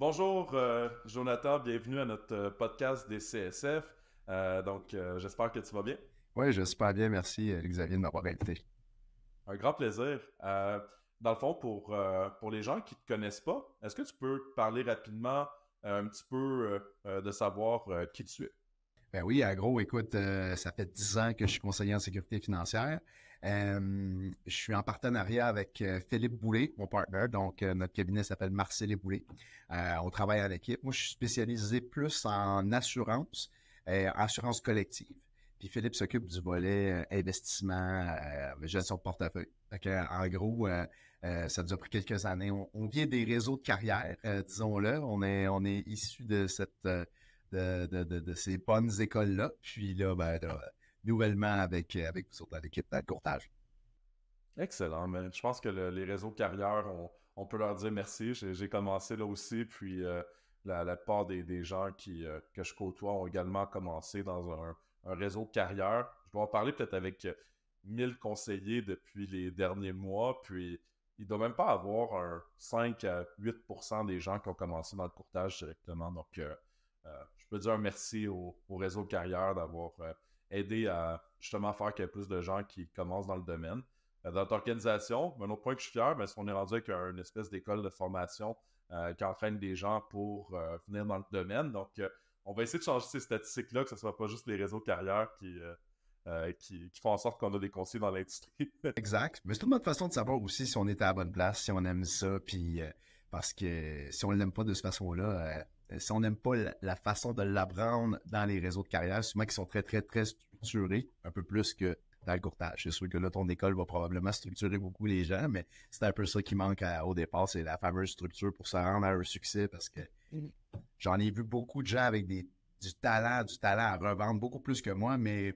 Bonjour Jonathan, bienvenue à notre podcast des CSF. J'espère que tu vas bien. Oui, je vais super bien, merci Xavier de m'avoir invité. Un grand plaisir. Dans le fond, pour les gens qui ne te connaissent pas, est-ce que tu peux parler rapidement un petit peu de savoir qui tu es? Ben oui, en gros, écoute, ça fait 10 ans que je suis conseiller en sécurité financière. Je suis en partenariat avec Philippe Boulay, mon partner. Donc, notre cabinet s'appelle Marcel et Boulay. On travaille en équipe. Moi, je suis spécialisé plus en assurance, assurance collective. Puis Philippe s'occupe du volet investissement, gestion de portefeuille. Fait que, en gros, ça nous a pris quelques années. On vient des réseaux de carrière, disons-le. On est issu de de ces bonnes écoles-là. Puis là, nouvellement avec vous autres dans l'équipe dans le courtage. Excellent, mais je pense que les réseaux de carrière, on peut leur dire merci. J'ai commencé là aussi, puis la plupart des gens que je côtoie ont également commencé dans un réseau de carrière. Je dois en parler peut-être avec 1000 conseillers depuis les derniers mois, puis il ne doit même pas avoir un 5 à 8% des gens qui ont commencé dans le courtage directement. Je peux dire un merci au réseau de carrière d'avoir aidé à justement faire qu'il y ait plus de gens qui commencent dans le domaine dans notre organisation. Un autre point que je suis fier, c'est qu'on est rendu avec une espèce d'école de formation qui entraîne des gens pour venir dans le domaine. On va essayer de changer ces statistiques-là, que ce ne soit pas juste les réseaux de carrière qui font en sorte qu'on a des conseillers dans l'industrie. Exact. Mais c'est toute notre façon de savoir aussi si on est à la bonne place, si on aime ça, puis parce que si on l'aime pas de cette façon-là, si on n'aime pas la façon de l'apprendre dans les réseaux de carrière, souvent qui sont très, très, très structurés, un peu plus que dans le courtage. C'est sûr que là, ton école va probablement structurer beaucoup les gens, mais c'est un peu ça qui manque au départ, c'est la fameuse structure pour se rendre à un succès, parce que j'en ai vu beaucoup de gens avec du talent à revendre, beaucoup plus que moi, mais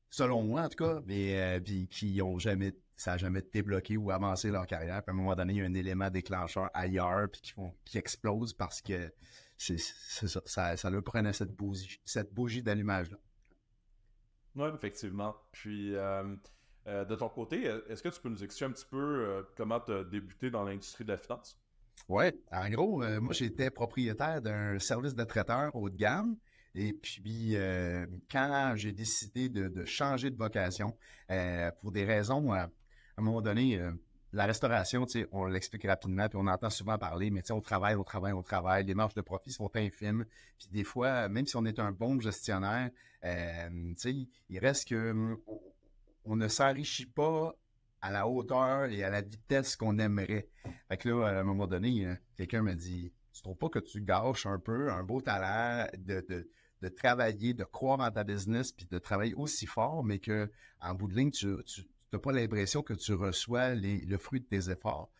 selon moi en tout cas, mais puis qui ont jamais, ça a jamais débloqué ou avancé leur carrière. Puis à un moment donné, il y a un élément déclencheur ailleurs puis qui explose parce que c'est ça leur prenait cette bougie d'allumage là. Oui, effectivement. Puis, de ton côté, est-ce que tu peux nous expliquer un petit peu comment tu as débuté dans l'industrie de la finance? Ouais, en gros, moi j'étais propriétaire d'un service de traiteur haut de gamme. Et puis, quand j'ai décidé de changer de vocation, pour des raisons, à un moment donné, la restauration, tu sais, on l'explique rapidement, puis on entend souvent parler, mais tu sais, on travaille, les marges de profit sont infimes. Puis des fois, même si on est un bon gestionnaire, tu sais, il reste que on ne s'enrichit pas à la hauteur et à la vitesse qu'on aimerait. Fait que là, à un moment donné, quelqu'un m'a dit, tu trouves pas que tu gâches un peu un beau talent de travailler, de croire en ta business, puis de travailler aussi fort, mais que en bout de ligne, tu n'as pas l'impression que tu reçois le fruit de tes efforts.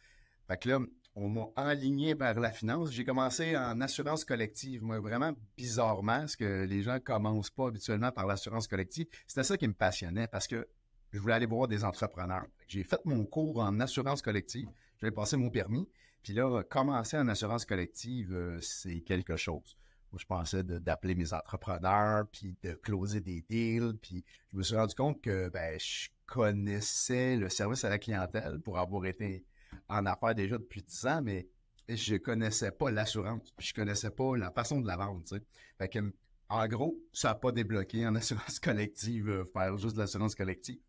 Fait que là, on m'a enligné vers la finance. J'ai commencé en assurance collective. Moi, vraiment bizarrement, parce que les gens commencent pas habituellement par l'assurance collective. C'était ça qui me passionnait parce que je voulais aller voir des entrepreneurs. J'ai fait mon cours en assurance collective. J'avais passé mon permis. Puis là, commencer en assurance collective, c'est quelque chose. Moi, je pensais d'appeler mes entrepreneurs, puis de closer des deals. Puis je me suis rendu compte que je connaissais le service à la clientèle pour avoir été en affaires déjà depuis 10 ans, mais je connaissais pas l'assurance. Puis je connaissais pas la façon de la vendre, tu sais. Fait que, en gros, ça n'a pas débloqué en assurance collective, faire juste de l'assurance collective.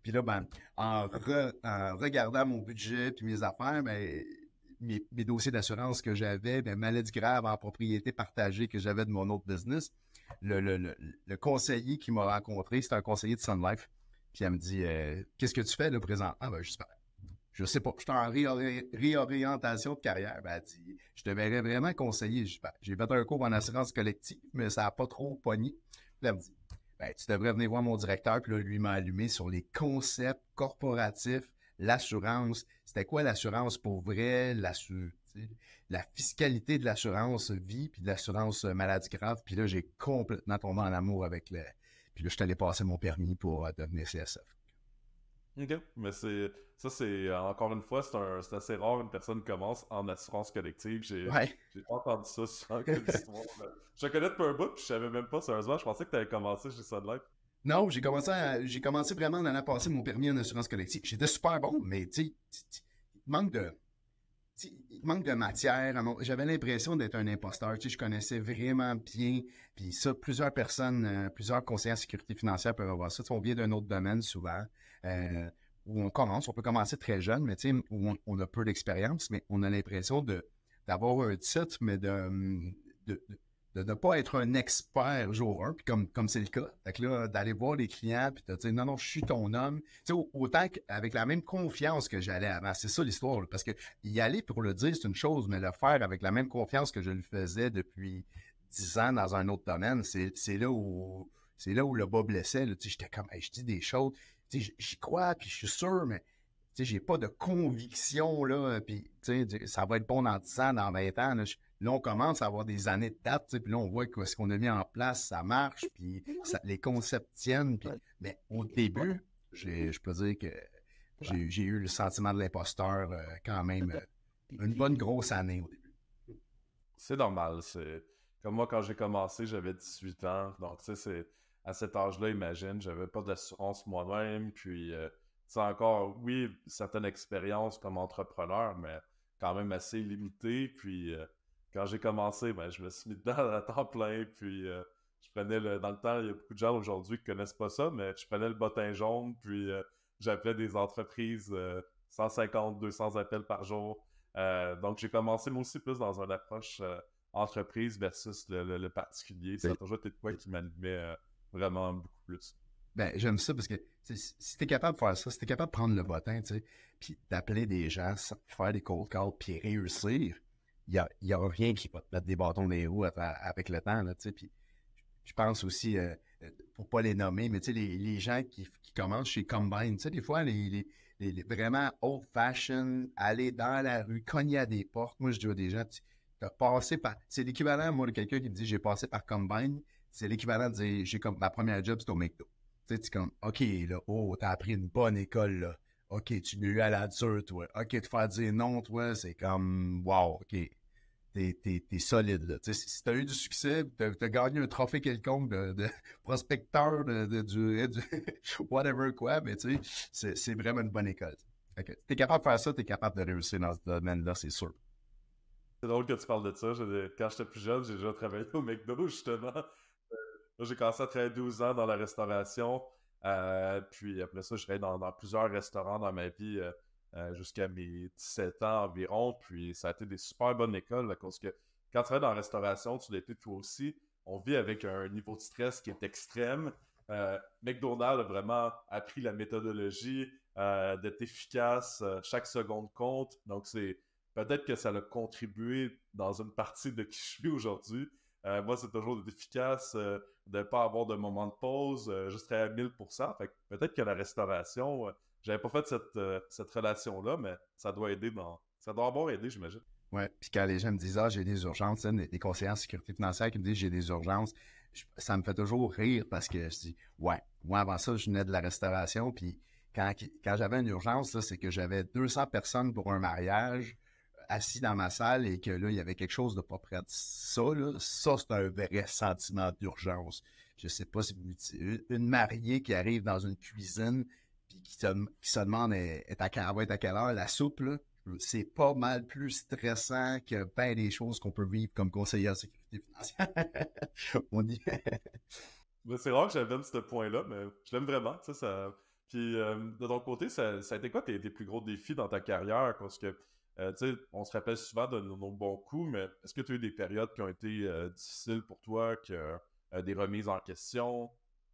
Puis là, en regardant mon budget puis mes affaires, mes dossiers d'assurance que j'avais, maladie grave en propriété partagée que j'avais de mon autre business, le conseiller qui m'a rencontré, c'était un conseiller de Sun Life. Puis elle me dit, qu'est-ce que tu fais là présentement? Je sais pas, je suis en réorientation de carrière. Elle dit, je te verrais vraiment conseiller. J'ai fait un cours en assurance collective, mais ça n'a pas trop pogné. Puis elle me dit, tu devrais venir voir mon directeur. Puis là, lui m'a allumé sur les concepts corporatifs, l'assurance. C'était quoi l'assurance pour vrai? La fiscalité de l'assurance vie, puis de l'assurance maladie grave. Puis là, j'ai complètement tombé en amour avec le... Puis là, je suis allé passer mon permis pour devenir CSF. OK. Mais c'est encore une fois, c'est assez rare une personne commence en assurance collective. Ouais. J'ai pas entendu ça souvent comme histoire. Je te connais depuis un bout, puis je savais même pas, sérieusement, je pensais que tu avais commencé chez Sun Life. Non, j'ai commencé vraiment en allant passer mon permis en assurance collective. J'étais super bon, mais tu sais, il manque de, il manque de matière. J'avais l'impression d'être un imposteur. Je connaissais vraiment bien. Puis ça, plusieurs personnes, plusieurs conseillers en sécurité financière peuvent avoir ça. On vient d'un autre domaine souvent, où on peut commencer très jeune, mais où on a peu d'expérience, mais on a l'impression d'avoir un titre, mais de ne pas être un expert jour 1, puis comme c'est le cas. Fait que là, d'aller voir les clients, puis de dire non, non, je suis ton homme. Autant qu'avec la même confiance que j'allais avant. C'est ça l'histoire, là, parce que y aller pour le dire, c'est une chose, mais le faire avec la même confiance que je le faisais depuis 10 ans dans un autre domaine, c'est là où le bas blessait. Là. J'étais comme, hey, je dis des choses, j'y crois, puis je suis sûr, mais j'ai pas de conviction, là, puis ça va être bon dans 10 ans, dans 20 ans. Là, on commence à avoir des années de date, puis là, on voit que ce qu'on a mis en place, ça marche, puis les concepts tiennent. Mais au début, je peux dire que j'ai eu le sentiment de l'imposteur quand même une bonne grosse année au début. C'est normal. C'est comme moi, quand j'ai commencé, j'avais 18 ans. Donc, tu sais, à cet âge-là, imagine, j'avais pas d'assurance moi-même. Puis, c'est encore, oui, certaines expériences comme entrepreneur, mais quand même assez limitées. Puis, quand j'ai commencé, ben, je me suis mis dedans à temps plein. Puis, je prenais dans le temps, il y a beaucoup de gens aujourd'hui qui connaissent pas ça, mais je prenais le bottin jaune. Puis, j'appelais des entreprises 150, 200 appels par jour. Donc, j'ai commencé moi aussi plus dans une approche entreprise versus le particulier. Ça a toujours été de quoi qui m'animait vraiment beaucoup plus. Ben, j'aime ça parce que si t'es capable de faire ça, si t'es capable de prendre le bottin, puis d'appeler des gens, faire des cold calls, puis réussir, il y a rien qui va te mettre des bâtons dans les roues avec le temps, là, puis je pense aussi, pour pas les nommer, mais les gens qui commencent chez Combine, des fois, les vraiment old-fashioned, aller dans la rue, cogner à des portes. Moi, je dis à des gens, t'as passé par... C'est l'équivalent, moi, de quelqu'un qui me dit, j'ai passé par Combine, c'est l'équivalent de dire, j'ai comme ma première job, c'est au McDo. Tu sais, comme, OK, là, oh, t'as appris une bonne école, là. OK, tu l'as eu à la dure, toi. OK, te faire dire non, toi, c'est comme, wow, OK. T'es solide, là. Tu sais, si t'as eu du succès, t'as gagné un trophée quelconque de prospecteur du whatever quoi, mais tu sais, c'est vraiment une bonne école. Okay. T'es capable de faire ça, t'es capable de réussir dans ce domaine-là, c'est sûr. C'est drôle que tu parles de ça. Quand j'étais plus jeune, j'ai déjà travaillé au McDo, justement. Moi, j'ai commencé à travailler 12 ans dans la restauration. Puis après ça, je travaillais dans plusieurs restaurants dans ma vie jusqu'à mes 17 ans environ. Puis ça a été des super bonnes écoles là, parce que quand tu travailles dans la restauration, tu l'étais toi aussi. On vit avec un niveau de stress qui est extrême. McDonald's a vraiment appris la méthodologie d'être efficace. Chaque seconde compte. Donc, peut-être que ça a contribué dans une partie de qui je suis aujourd'hui. Moi, c'est toujours d'être efficace, de ne pas avoir de moment de pause, juste travailler à 1000%. Fait que peut-être que la restauration, j'avais pas fait cette relation-là, mais ça doit aider ça doit avoir aidé, j'imagine. Oui, puis quand les gens me disent « Ah, j'ai des urgences », des conseillers en sécurité financière qui me disent « J'ai des urgences », ça me fait toujours rire parce que je dis « Ouais, moi, avant ça, je venais de la restauration, puis quand j'avais une urgence, c'est que j'avais 200 personnes pour un mariage, assis dans ma salle et que là, il y avait quelque chose de pas prêt. Ça, c'est un vrai sentiment d'urgence. Je sais pas si une mariée qui arrive dans une cuisine puis qui se demande elle va être à quelle heure la soupe, là, c'est pas mal plus stressant que bien des choses qu'on peut vivre comme conseiller en sécurité financière. On dit. C'est rare que j'aime ce point-là, mais je l'aime vraiment. Ça... Puis de ton côté, ça a été quoi tes plus gros défis dans ta carrière? Parce que on se rappelle souvent de nos bons coups, mais est-ce que tu as eu des périodes qui ont été difficiles pour toi, des remises en question?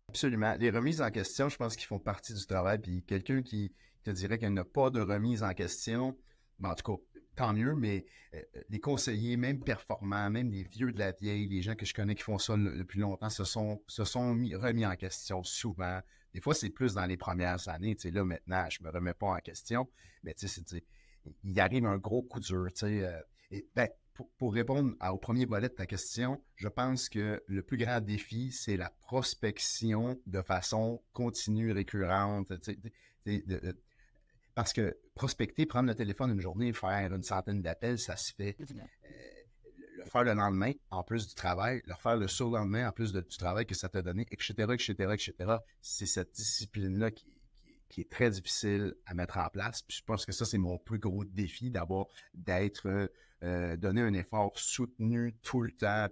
Absolument. Les remises en question, je pense qu'ils font partie du travail. Puis quelqu'un qui te dirait qu'elle n'a pas de remise en question, ben, en tout cas, tant mieux, mais les conseillers, même performants, même les vieux de la vieille, les gens que je connais qui font ça depuis longtemps, se sont remis en question souvent. Des fois, c'est plus dans les premières années. Là, maintenant, je me remets pas en question. Mais il arrive un gros coup dur. Pour répondre au premier volet de ta question, je pense que le plus grand défi, c'est la prospection de façon continue, récurrente. Parce que prospecter, prendre le téléphone une journée, faire une centaine d'appels, ça se fait. Le faire le lendemain, en plus du travail, le faire le surlendemain, en plus du travail que ça t'a donné, etc., etc., etc. C'est cette discipline-là qui qui est très difficile à mettre en place. Puis je pense que ça, c'est mon plus gros défi, donner un effort soutenu tout le temps.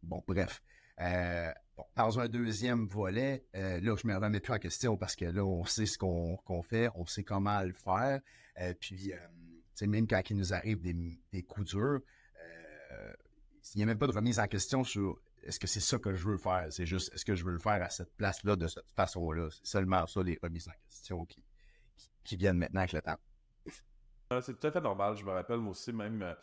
Bon, bref. Dans un deuxième volet, là, je ne me remets plus en question parce que là, on sait ce qu'on fait, on sait comment le faire. Même quand il nous arrive des coups durs, il n'y a même pas de remise en question sur est-ce que c'est ça que je veux faire? C'est juste, est-ce que je veux le faire à cette place-là, de cette façon-là? C'est seulement ça, les remises en question qui viennent maintenant avec le temps. C'est tout à fait normal. Je me rappelle, moi aussi, même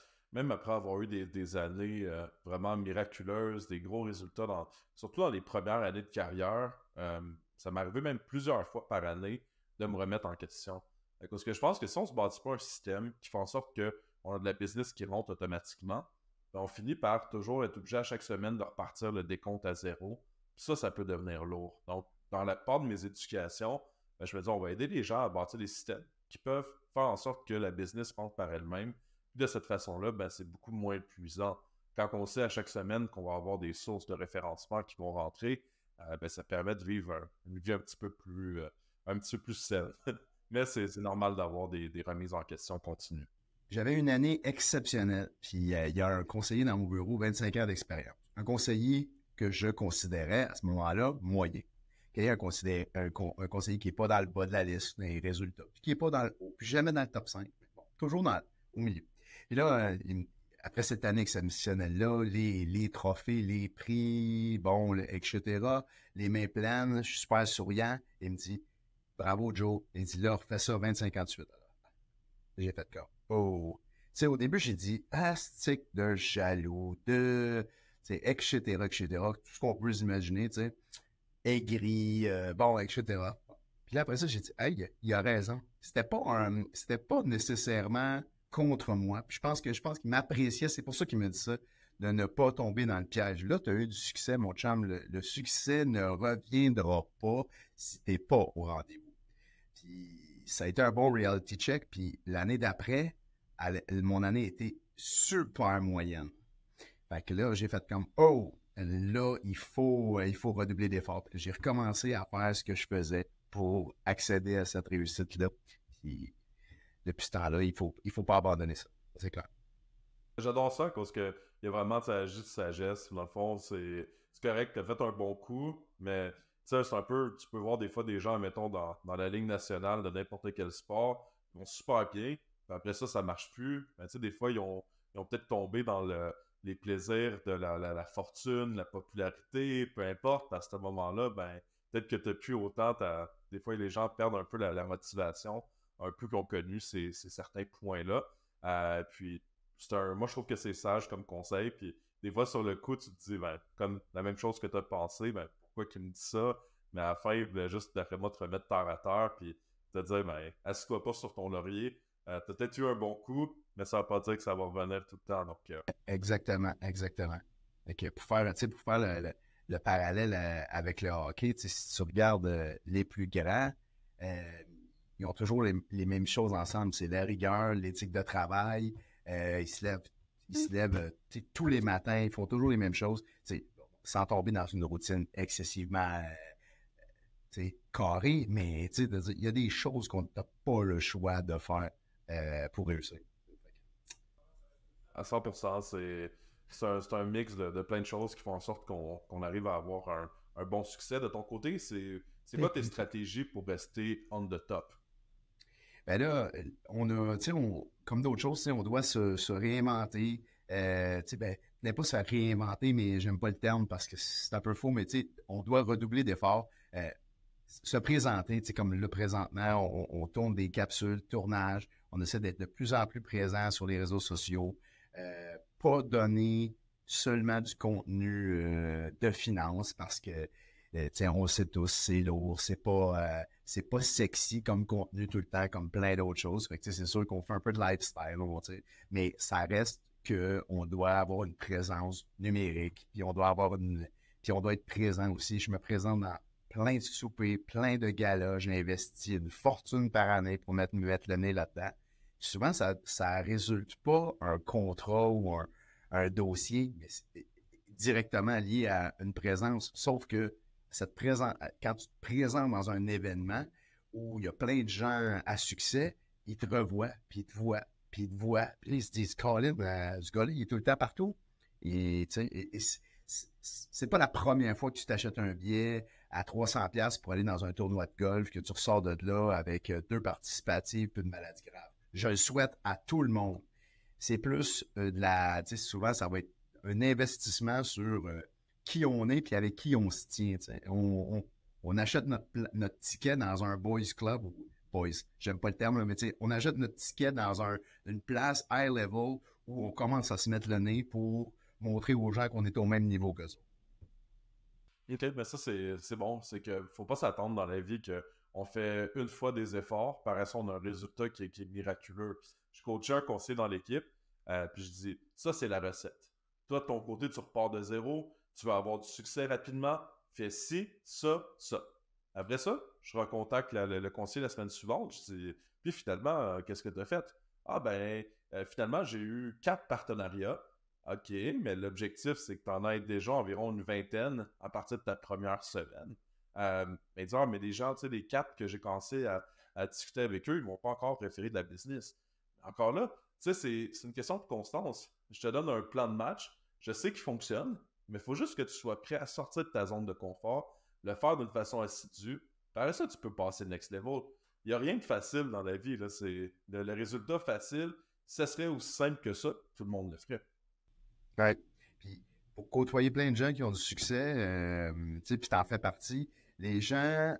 après avoir eu des années vraiment miraculeuses, des gros résultats, surtout dans les premières années de carrière, ça m'est arrivé même plusieurs fois par année de me remettre en question. Parce que je pense que si on ne se bâtit pas un système qui fait en sorte qu'on a de la business qui monte automatiquement, ben on finit par toujours être obligé à chaque semaine de repartir le décompte à zéro. Puis ça peut devenir lourd. Donc, dans la part de mes éducations, ben, je me dis, on va aider les gens à bâtir des systèmes qui peuvent faire en sorte que la business monte par elle-même. Puis de cette façon-là, ben, c'est beaucoup moins épuisant. Quand on sait à chaque semaine qu'on va avoir des sources de référencement qui vont rentrer, ben, ça permet de vivre une vie un petit peu plus saine. Mais c'est normal d'avoir des remises en question continues. J'avais une année exceptionnelle, puis il y a un conseiller dans mon bureau, 25 ans d'expérience. Un conseiller que je considérais à ce moment-là moyen. Un conseiller qui n'est pas dans le bas de la liste des résultats, puis qui n'est pas dans le haut, puis jamais dans le top 5. Bon, toujours au milieu. Et là, après cette année exceptionnelle-là, les trophées, les prix, bon, etc., les mains pleines, je suis super souriant. Il me dit, bravo Joe. Il dit, là, refais ça 20-58. J'ai fait comme, oh. Tu sais, au début, j'ai dit, astique de jaloux, etc., tout ce qu'on peut s'imaginer, tu sais, aigri, bon, etc. Puis là, après ça, j'ai dit, hey, il a raison. C'était pas nécessairement contre moi. Puis je pense qu'il m'appréciait. C'est pour ça qu'il me dit ça, de ne pas tomber dans le piège. Là, tu as eu du succès, mon chum. Le succès ne reviendra pas si tu n'es pas au rendez-vous. Puis ça a été un bon reality check. Puis l'année d'après, mon année était super moyenne. Fait que là, j'ai fait comme, oh, là, il faut redoubler d'efforts. J'ai recommencé à faire ce que je faisais pour accéder à cette réussite-là. Puis depuis ce temps-là, il faut pas abandonner ça. C'est clair. J'adore ça parce qu'il y a vraiment juste sagesse. Dans le fond, c'est correct, tu as fait un bon coup, mais c'est un peu, tu peux voir des fois des gens, mettons, dans la Ligue nationale de n'importe quel sport, ils vont super bien, puis après ça marche plus. Ben, des fois, ils ont peut-être tombé dans les plaisirs de la fortune, la popularité, peu importe, à ce moment-là, ben, peut-être que tu n'as plus autant, des fois, les gens perdent un peu la motivation, un peu qu'on connu ces certains points-là. Puis, moi, je trouve que c'est sage comme conseil. Puis, des fois, sur le coup, tu te dis, ben, comme la même chose que tu as pensé, ben, pourquoi qu'il me dit ça? Mais à la fin, il voulait juste, d'après moi, te remettre terre à terre. Puis, te dire, ben, assis-toi pas sur ton laurier. T'as peut-être eu un bon coup, mais ça ne veut pas dire que ça va revenir tout le temps. Donc, Exactement. Donc, pour faire le parallèle avec le hockey, si tu regardes les plus grands, ils ont toujours les mêmes choses ensemble. C'est la rigueur, l'éthique de travail. Ils se lèvent tous les matins, ils font toujours les mêmes choses, sans tomber dans une routine excessivement carrée, mais il y a des choses qu'on n'a pas le choix de faire pour réussir. À 100%, c'est un mix de plein de choses qui font en sorte qu'on arrive à avoir un bon succès. De ton côté, c'est quoi tes stratégies pour rester on the top? Ben là, comme d'autres choses, on doit se réinventer. N'est pas se réinventer, mais j'aime pas le terme parce que c'est un peu faux, mais on doit redoubler d'efforts. Se présenter, comme là présentement, on tourne des capsules, tournage, on essaie d'être de plus en plus présent sur les réseaux sociaux, pas donner seulement du contenu de finance parce que on le sait tous, c'est lourd, c'est pas sexy comme contenu tout le temps, comme plein d'autres choses. Fait que c'est sûr qu'on fait un peu de lifestyle, mais ça reste qu'on doit avoir une présence numérique, puis on doit être présent aussi. Je me présente dans plein de soupers, plein de galas, j'investis une fortune par année pour me mettre le nez là-dedans. Souvent, ça résulte pas un contrat ou un dossier, mais c'est directement lié à une présence, sauf que quand tu te présentes dans un événement où il y a plein de gens à succès, ils te revoient, puis ils te voient, puis ils te voient. Puis là, ils se disent, Colin, ce gars-là, il est tout le temps partout. Et, tu sais, c'est pas la première fois que tu t'achètes un billet à 300$ pour aller dans un tournoi de golf, que tu ressors de là avec 2 participatives puis une maladie grave. Je le souhaite à tout le monde. C'est plus tu sais, souvent, ça va être un investissement sur qui on est puis avec qui on se tient. Tu sais. On achète notre ticket dans un boys club, ou boys, j'aime pas le terme, mais tu sais, on achète notre ticket dans une place high level où on commence à se mettre le nez pour montrer aux gens qu'on est au même niveau qu'eux autres. Ok, mais ça, c'est bon. C'est que faut pas s'attendre dans la vie qu'on fait une fois des efforts, par ça, on a un résultat qui est miraculeux. Je coachais un conseiller dans l'équipe, puis je dis, ça, c'est la recette. Toi, de ton côté, tu repars de zéro, tu vas avoir du succès rapidement, fais ci, ça, ça. Après ça, je recontacte le conseiller la semaine suivante, je dis, puis finalement, qu'est-ce que tu as fait? Ah ben, finalement, j'ai eu 4 partenariats. OK, mais l'objectif, c'est que tu en aies déjà environ une vingtaine à partir de ta première semaine. Mais disons, mais les gens, tu sais, les 4 que j'ai commencé à discuter avec eux, ils ne m'ont pas encore préféré de la business. Encore là, tu sais, c'est une question de constance. Je te donne un plan de match, je sais qu'il fonctionne, mais il faut juste que tu sois prêt à sortir de ta zone de confort, le faire d'une façon assidue. Par ça, tu peux passer le next level. Il n'y a rien de facile dans la vie, là. C'est le résultat facile, ça serait aussi simple que ça, tout le monde le ferait. Ouais. Puis pour côtoyer plein de gens qui ont du succès, tu sais, puis t'en fais partie, les gens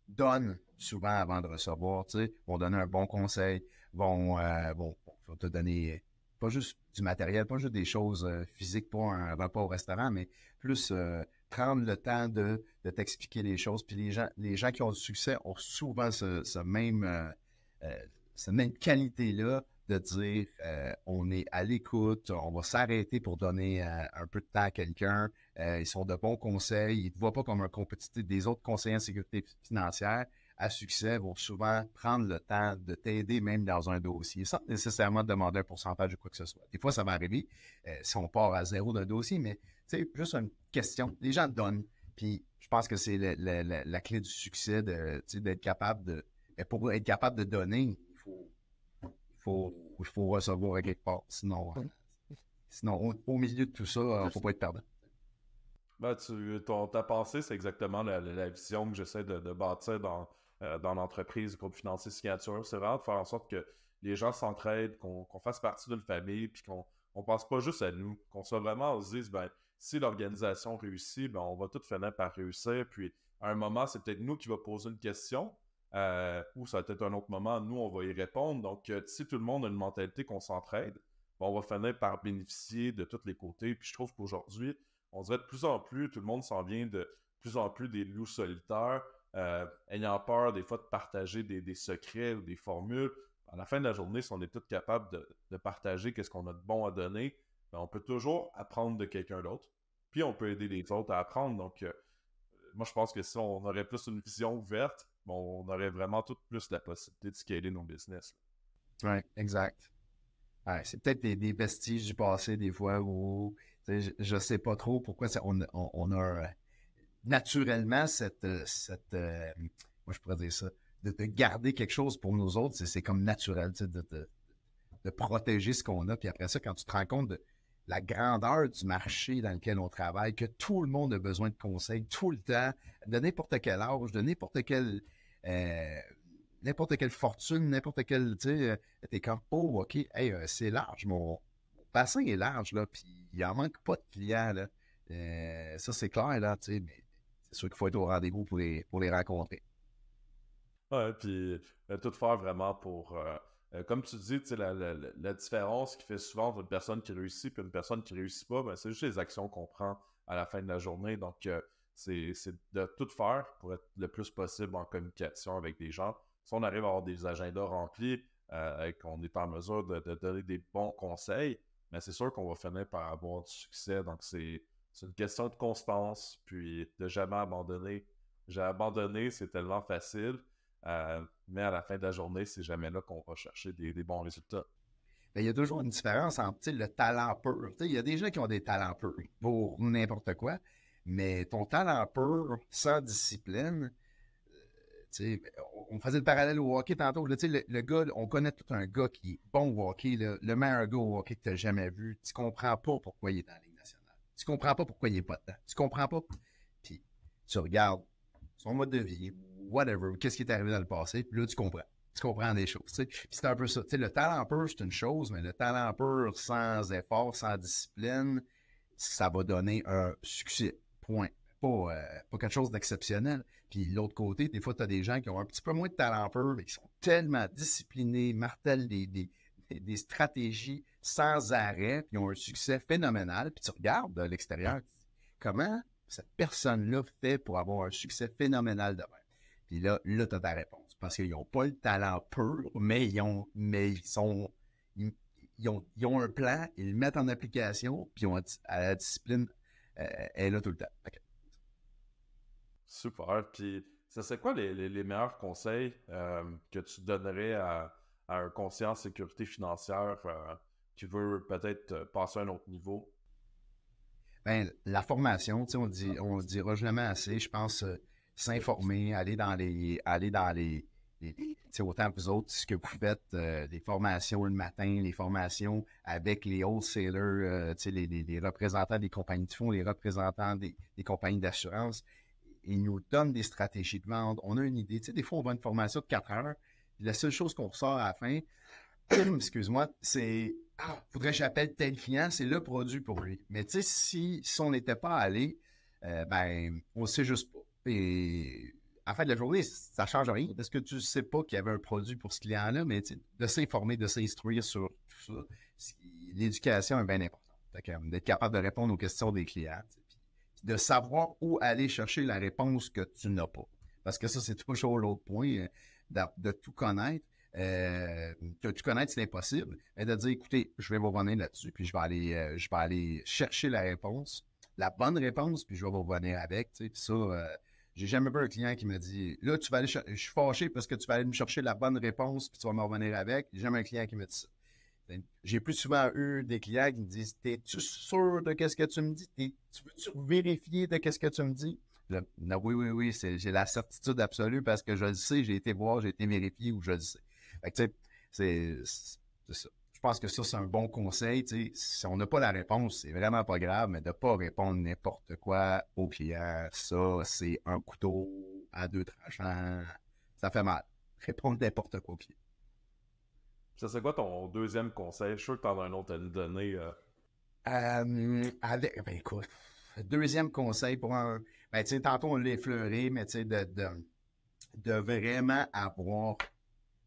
donnent souvent avant de recevoir, tu sais, vont donner un bon conseil, vont te donner pas juste du matériel, pas juste des choses physiques pour un repas au restaurant, mais plus prendre le temps de t'expliquer les choses. Puis les gens qui ont du succès ont souvent cette même qualité-là de dire on est à l'écoute, on va s'arrêter pour donner un peu de temps à quelqu'un. Ils sont de bons conseils. Ils ne te voient pas comme un compétiteur. Des autres conseillers en sécurité financière à succès vont souvent prendre le temps de t'aider même dans un dossier, sans nécessairement demander un pourcentage de quoi que ce soit. Des fois, ça va arriver si on part à zéro d'un dossier, mais c'est juste une question. Les gens donnent. Puis je pense que c'est la clé du succès d'être capable de. Mais pour être capable de donner, il faut recevoir à quelque part. Sinon au milieu de tout ça, il ne faut pas être perdant. Ben, ta pensée, c'est exactement la vision que j'essaie de bâtir dans l'entreprise, groupe financier signature. C'est vraiment de faire en sorte que les gens s'entraident, qu'on fasse partie d'une famille, puis qu'on ne pense pas juste à nous, qu'on soit vraiment, on se dise, ben, si l'organisation réussit, ben, on va tout finir par réussir. Puis, à un moment, c'est peut-être nous qui va poser une question, ou ça va être un autre moment, nous, on va y répondre. Donc, si tout le monde a une mentalité qu'on s'entraide, ben, on va finir par bénéficier de tous les côtés. Puis, je trouve qu'aujourd'hui, on dirait de plus en plus, tout le monde s'en vient de plus en plus des loups solitaires, ayant peur des fois de partager des secrets ou des formules. À la fin de la journée, si on est tous capables de partager qu'est-ce qu'on a de bon à donner, ben on peut toujours apprendre de quelqu'un d'autre. Puis on peut aider les autres à apprendre. Donc, moi, je pense que si on aurait plus une vision ouverte, bon, on aurait vraiment tout plus la possibilité de scaler nos business. Oui, exact. Ouais, c'est peut-être des vestiges du passé, des fois, où je ne sais pas trop pourquoi on a naturellement moi je pourrais dire ça, de garder quelque chose pour nous autres, c'est comme naturel, de protéger ce qu'on a. Puis après ça, quand tu te rends compte de la grandeur du marché dans lequel on travaille, que tout le monde a besoin de conseils tout le temps, de n'importe quel âge, de n'importe quelle fortune, n'importe quel, tu sais, t'es comme, oh, OK, hey, c'est large, mon bassin est large, là, puis il en manque pas de clients, là. Ça, c'est clair, là, tu sais, mais c'est sûr qu'il faut être au rendez-vous pour les rencontrer. Ouais, puis tout faire vraiment pour, comme tu dis, tu sais, la différence qui fait souvent entre une personne qui réussit et une personne qui réussit pas, ben, c'est juste les actions qu'on prend à la fin de la journée. Donc, c'est de tout faire pour être le plus possible en communication avec des gens. Si on arrive à avoir des agendas remplis et qu'on est en mesure de donner des bons conseils, mais c'est sûr qu'on va finir par avoir du succès. Donc, c'est une question de constance, puis de jamais abandonner. J'ai abandonné, c'est tellement facile. Mais à la fin de la journée, c'est jamais là qu'on va chercher des bons résultats. Ben, il y a toujours une différence entre le talent pur. Il y a des gens qui ont des talents purs pour n'importe quoi, Mais ton talent pur, sans discipline, tu sais, on faisait le parallèle au hockey tantôt. Là, tu sais, le gars, on connaît tout un gars qui est bon au hockey, là, le meilleur gars au hockey que tu n'as jamais vu. Tu comprends pas pourquoi il est dans la Ligue nationale. Tu comprends pas pourquoi il est pas dedans. Tu comprends pas. Puis tu regardes son mode de vie, whatever, qu'est-ce qui est arrivé dans le passé, puis là, tu comprends. Tu comprends des choses. Tu sais. Puis c'est un peu ça. Tu sais, le talent pur, c'est une chose, mais le talent pur sans effort, sans discipline, ça va donner un succès. Point. Pas quelque chose d'exceptionnel. Puis de l'autre côté, des fois, tu as des gens qui ont un petit peu moins de talent pur, mais qui sont tellement disciplinés, martèlent des stratégies sans arrêt, puis ont un succès phénoménal. Puis tu regardes de l'extérieur, tu dis, comment cette personne-là fait pour avoir un succès phénoménal demain? Puis là tu as ta réponse. Parce qu'ils n'ont pas le talent pur, mais ils ont un plan, ils le mettent en application, puis la discipline est là tout le temps. Okay. Super. Puis, ça serait quoi les meilleurs conseils que tu donnerais à un conseiller en sécurité financière qui veut peut-être passer à un autre niveau? Ben, la formation, tu sais, on le dira jamais assez, je pense, s'informer, aller dans les tu sais, autant que vous autres, ce que vous faites, les formations le matin, les formations avec les wholesalers, tu sais, les représentants des compagnies de fonds, les représentants des compagnies d'assurance, ils nous donnent des stratégies de vente. On a une idée. Tu sais, des fois, on va à une formation de 4 heures. La seule chose qu'on ressort à la fin, excuse-moi, c'est faudrait que j'appelle tel client, c'est le produit pour lui. Mais tu sais, si on n'était pas allé, ben, on ne sait juste pas. Et à la fin de la journée, ça ne change rien parce que tu ne sais pas qu'il y avait un produit pour ce client-là, mais de s'informer, de s'instruire sur tout ça, l'éducation est bien importante. D'être capable de répondre aux questions des clients, de savoir où aller chercher la réponse que tu n'as pas. Parce que ça, c'est toujours l'autre point, de tout connaître. Que tu connaître, c'est impossible. Mais de dire, écoutez, je vais vous revenir là-dessus, puis je vais aller chercher la réponse, la bonne réponse, puis je vais vous revenir avec. Tu sais. Puis ça, j'ai jamais vu un client qui me dit, là, tu vas aller je suis fâché parce que tu vas aller me chercher la bonne réponse, puis tu vas me revenir avec. J'ai jamais un client qui me dit ça. J'ai plus souvent eu des clients qui me disent, t'es-tu sûr de qu'est-ce que tu me dis? Tu veux-tu vérifier de qu'est-ce que tu me dis? Non, oui, j'ai la certitude absolue parce que je le sais, j'ai été voir, j'ai été vérifier ou je le sais. Fait que, tu sais, c'est ça. Je pense que ça, c'est un bon conseil. Tu sais, si on n'a pas la réponse, c'est vraiment pas grave, mais de ne pas répondre n'importe quoi au client, ça, c'est un couteau à 2 tranchants. Ça fait mal. Répondre n'importe quoi au client. Ça serait quoi ton deuxième conseil? Je suis sûr que tu en as un autre à nous donner. Ben écoute, deuxième conseil pour un... Ben, tu sais, tantôt, on l'a effleuré, mais tu sais, de vraiment avoir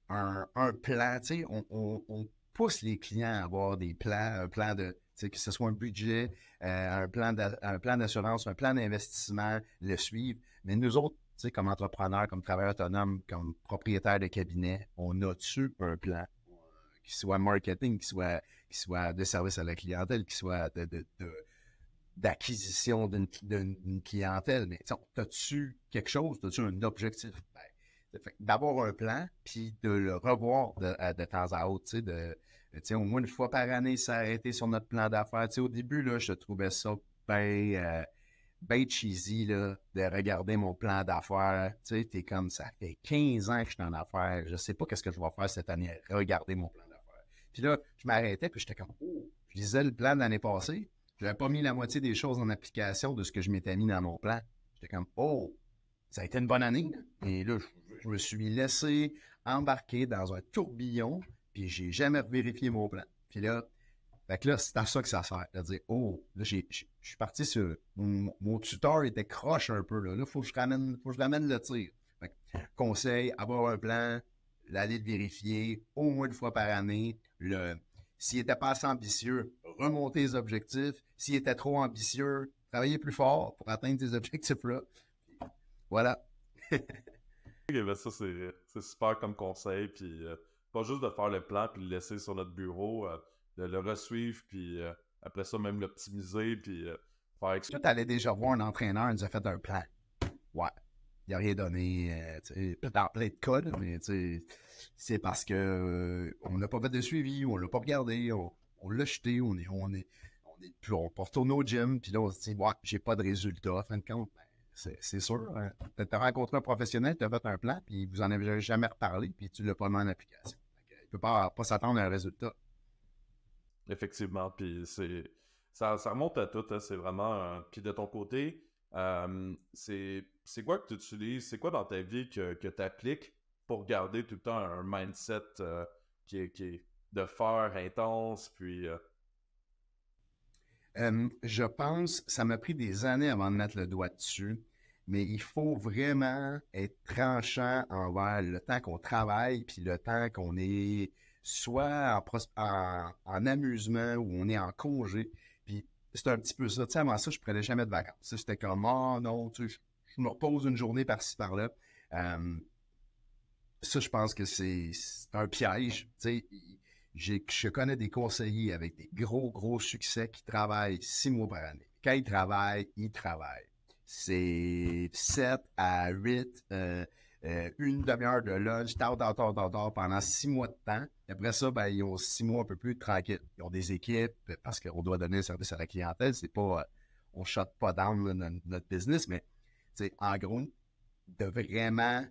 un plan, tu sais, on pousse les clients à avoir des plans, un plan de, tu sais, que ce soit un budget, un plan d'assurance, un plan d'investissement, le suivre. Mais nous autres, tu sais, comme entrepreneurs, comme travailleurs autonomes, comme propriétaires de cabinet, on a-tu un plan qui soit marketing, qui soit de service à la clientèle, qui soit d'acquisition d'une clientèle, mais as-tu quelque chose, as-tu un objectif? D'avoir un plan, puis de le revoir de temps à autre, au moins une fois par année, s'arrêter sur notre plan d'affaires. Au début, là, je trouvais ça bien cheesy là, de regarder mon plan d'affaires. T'es comme, ça fait 15 ans que je suis en affaires, je sais pas qu'est-ce que je vais faire cette année, regarder mon plan d'affaires. Puis là, je m'arrêtais, puis j'étais comme, oh, je lisais le plan de l'année passée, je n'avais pas mis la moitié des choses en application de ce que je m'étais mis dans mon plan. J'étais comme, oh, ça a été une bonne année. Et là, je me suis laissé embarquer dans un tourbillon, puis j'ai jamais vérifié mon plan. Puis là, c'est à ça que ça sert. De dire, oh, là, je suis parti sur. Mon tuteur était croche un peu. Là, il faut que je ramène le tir. Fait que, conseil, avoir un plan, l'aller le vérifier au moins une fois par année. S'il n'était pas assez ambitieux, remonter les objectifs. S'il était trop ambitieux, travailler plus fort pour atteindre ces objectifs-là. Voilà. Ok, ben ça, c'est super comme conseil. Puis pas juste de faire le plan puis le laisser sur notre bureau, de le resuivre, puis après ça, même l'optimiser, puis faire... Tu allais déjà voir un entraîneur, il nous a fait un plan. Ouais. Il n'a rien donné, dans plein de cas, mais c'est parce que on n'a pas fait de suivi, on l'a pas regardé, on l'a jeté, on on retourne au gym, puis là, on se dit, ouais, j'ai pas de résultat. En fin de compte, ben, c'est sûr. Hein. Tu as rencontré un professionnel, tu as fait un plan, puis vous en avez jamais reparlé, puis tu l'as pas mis en application. Il ne peut pas s'attendre à un résultat. Effectivement, puis ça remonte à tout, hein, c'est vraiment... puis de ton côté, c'est quoi que tu utilises, c'est quoi dans ta vie que tu appliques pour garder tout le temps un mindset qui est de fer intense, puis... Je pense, ça m'a pris des années avant de mettre le doigt dessus, mais il faut vraiment être tranchant envers le temps qu'on travaille, puis le temps qu'on est soit en amusement ou on est en congé. Puis c'est un petit peu ça. Tu sais, avant ça, je prenais jamais de vacances. Tu sais, j'étais comme, oh non, tu sais, je me repose une journée par-ci, par-là. Euh, Ça, je pense que c'est un piège. Tu sais, je connais des conseillers avec des gros succès qui travaillent 6 mois par année. Quand ils travaillent, ils travaillent. C'est 7 à 8, une demi-heure de lunch, tard, pendant 6 mois de temps. Et après ça, ben, ils ont 6 mois un peu plus tranquilles. Ils ont des équipes parce qu'on doit donner un service à la clientèle. C'est pas, on ne shut pas down notre business, mais en gros, de vraiment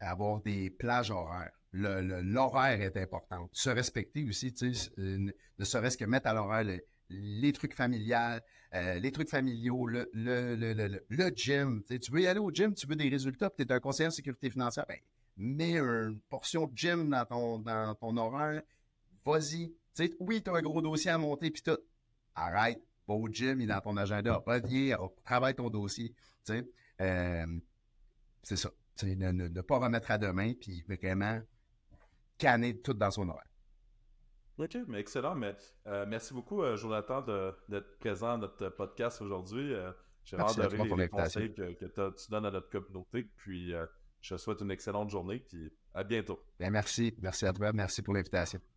avoir des plages horaires. L'horaire est important. Se respecter aussi, ne serait-ce que mettre à l'horaire les trucs familiaux, les trucs familiaux, le gym. Tu veux y aller au gym, tu veux des résultats, puis tu es un conseiller en sécurité financière, ben, mets une portion de gym dans ton horaire, vas-y. Oui, tu as un gros dossier à monter, puis tout. Arrête, va au gym, il est dans ton agenda. Reviens, travaille ton dossier. C'est ça. Ne pas remettre à demain, puis vraiment canner tout dans son horaire. OK, mais excellent. Mais merci beaucoup, Jonathan, d'être présent à notre podcast aujourd'hui. J'ai vraiment Merci à adoré toi pour les l'invitation. conseils que tu donnes à notre communauté. Puis je te souhaite une excellente journée. Puis à bientôt. Bien, merci. Merci à toi. Merci pour l'invitation.